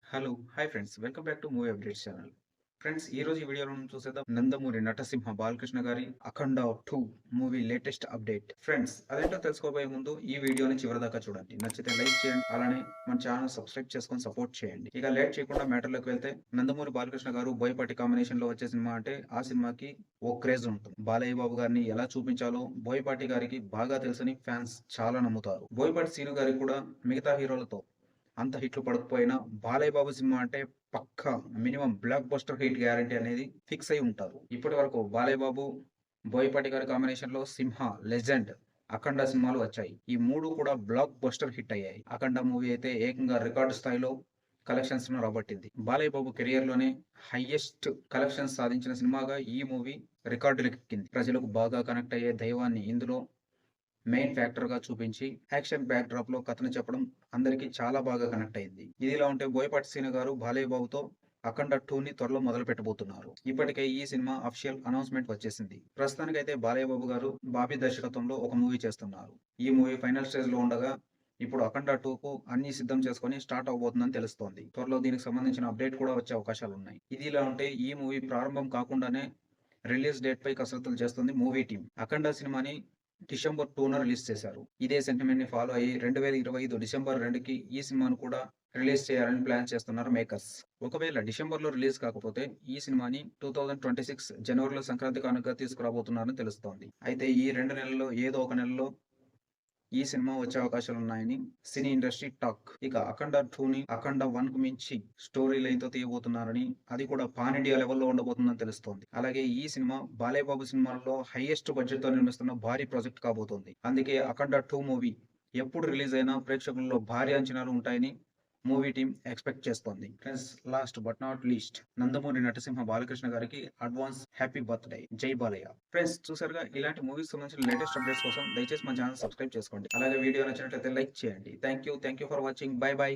Hello! Hi friends. Welcome back to movie updates channel. Friends ఈరోజు ఈ వీడియోలో మనం చూసేద్దాం 'నందమూరి నటసింహ బాలకృష్ణ' గారి 'అఖండ 2' మూవీ లేటెస్ట్ అప్డేట్. ఫ్రెండ్స్ అదేంటో తెలుసుకోబోయే ముందు ఈ వీడియోని చివరిదాకా చూడండి. నచ్చితే లైక్ చేయండి. అలానే మన ఛానల్ సబ్స్క్రైబ్ చేసుకొని సపోర్ట్ చేయండి. ఇక లేట్ చేయకుండా మ్యాటర్‌లోకి వెళ్తే 'నందమూరి బాలకృష్ణ' గారు, బోయపాటి కాంబినేషన్‌లో వచ్చే సినిమా అంటే ఆ సినిమాకి ఓ క్రేజ్ ఉంటుంది. బాలయ్య బాబు గారిని ఎలా చూపించాలో బోయపాటి గారికి బాగా తెలుసని ఫ్యాన్స్ చాలా నమ్ముతారు. బోయపాటి శ్రీను గారికి కూడా మిగతా హీరోలతో అంత హిట్లు పడకపోయినా బాలయ్య బాబు సినిమా అంటే పక్కా minimum blockbuster hit guarantee అనేది ఫిక్స్ అయి ఉంటారు. ఇప్పటి వరకు బాలయ్య బాబు, బోయపాటి గారి కాంబినేషన్ లో సింహ, లెజెండ్, అఖండ సినిమాలు వచ్చాయి. ఈ మూడు కూడా బ్లాక్ బస్టర్ హిట్ అయ్యాయి. అఖండ మూవీ అయితే ఏకంగా రికార్డు స్థాయిలో కలెక్షన్స్ ను రాబట్టింది. బాలయ్య బాబు కెరియర్ లోనే హైయెస్ట్ కలెక్షన్స్ సాధించిన సినిమాగా ఈ మూవీ రికార్డులకెక్కింది. ప్రజలకు బాగా కనెక్ట్ అయ్యే దైవాన్ని ఇందులో మెయిన్ ఫ్యాక్టర్‌గా చూపించి, యాక్షన్ బ్యాక్ డ్రాప్‌లో కథను చెప్పడం అందరికీ చాలా బాగా కనెక్ట్ అయింది. ఇదిలా ఉంటే బోయపాటి శ్రీను గారు బాలయ్య బాబుతో 'అఖండ 2'ని త్వరలో మొదలు పెట్టబోతున్నారు. ఇప్పటికే ఈ సినిమా అఫీషియల్ అనౌన్స్‌మెంట్ వచ్చేసింది. ప్రస్తుతానికైతే బాలయ్య బాబు గారు బాబీ దర్శకత్వంలో ఒక మూవీ చేస్తున్నారు. ఈ మూవీ ఫైనల్ స్టేజ్‌లో ఉండగా ఇప్పుడు 'అఖండ 2'కు అన్నీ సిద్ధం చేసుకొని స్టార్ట్ అవ్వబోతుందని తెలుస్తోంది. త్వరలో దీనికి సంబంధించిన అప్డేట్ కూడా వచ్చే అవకాశాలున్నాయి. ఇదిలా ఉంటే ఈ మూవీ ప్రారంభం కాకుండానే రిలీజ్ డేట్ పై కసరత్తులు చేస్తుంది మూవీ టీమ్. 'అఖండ' సినిమాని డిసెంబర్ 2న రిలీజ్ చేశారు. ఇదే సెంటిమెంట్ ని ఫాలో అయ్యి 2025 డిసెంబర్ 2కి ఈ సినిమాను కూడా రిలీజ్ చేయాలని ప్లాన్ చేస్తున్నారు మేకర్స్. ఒకవేళ డిసెంబర్‌లో రిలీజ్ కాకపోతే ఈ సినిమాని 2026 జనవరిలో సంక్రాంతి కానుకగా తీసుకురాబోతున్నారని తెలుస్తోంది. అయితే ఈ 2 నెలల్లో ఏదో ఒక నెలలో ఈ సినిమా వచ్చే అవకాశాలున్నాయని సినీ ఇండస్ట్రీ టాక్. ఇక 'అఖండ 2'ని 'అఖండ 1'కు మించి స్టోరీ లైన్‌తో తీయబోతున్నారని, అది కూడా పాన్ ఇండియా లెవెల్‌లో ఉండబోతుందని తెలుస్తోంది. అలాగే ఈ సినిమా బాలయ్య బాబు సినిమాల్లో హైయెస్ట్ బడ్జెట్‌తో నిర్మిస్తున్న భారీ ప్రాజెక్ట్ కాబోతోంది. అందుకే 'అఖండ 2' మూవీ ఎప్పుడు రిలీజ్ అయినా ప్రేక్షకుల్లో భారీ అంచనాలు ఉంటాయని మూవీ టీమ్ ఎక్స్‌పెక్ట్ చేస్తోంది. Friends last but not least Nandamuri Natasimha Balakrishna గారికి అడ్వాన్స్ హ్యాపీ బర్త్‌డే. జై బాలయ్య. ఫ్రెండ్స్ చూసారుగా ఇలాంటి మూవీస్ సంబంధించిన లేటెస్ట్ అప్డేట్స్ కోసం దయచేసి మన ఛానల్ సబ్స్క్రైబ్ చేసుకోండి. అలాగే వీడియో నచ్చినట్లయితే లైక్ చేయండి. Thank you for watching. By by.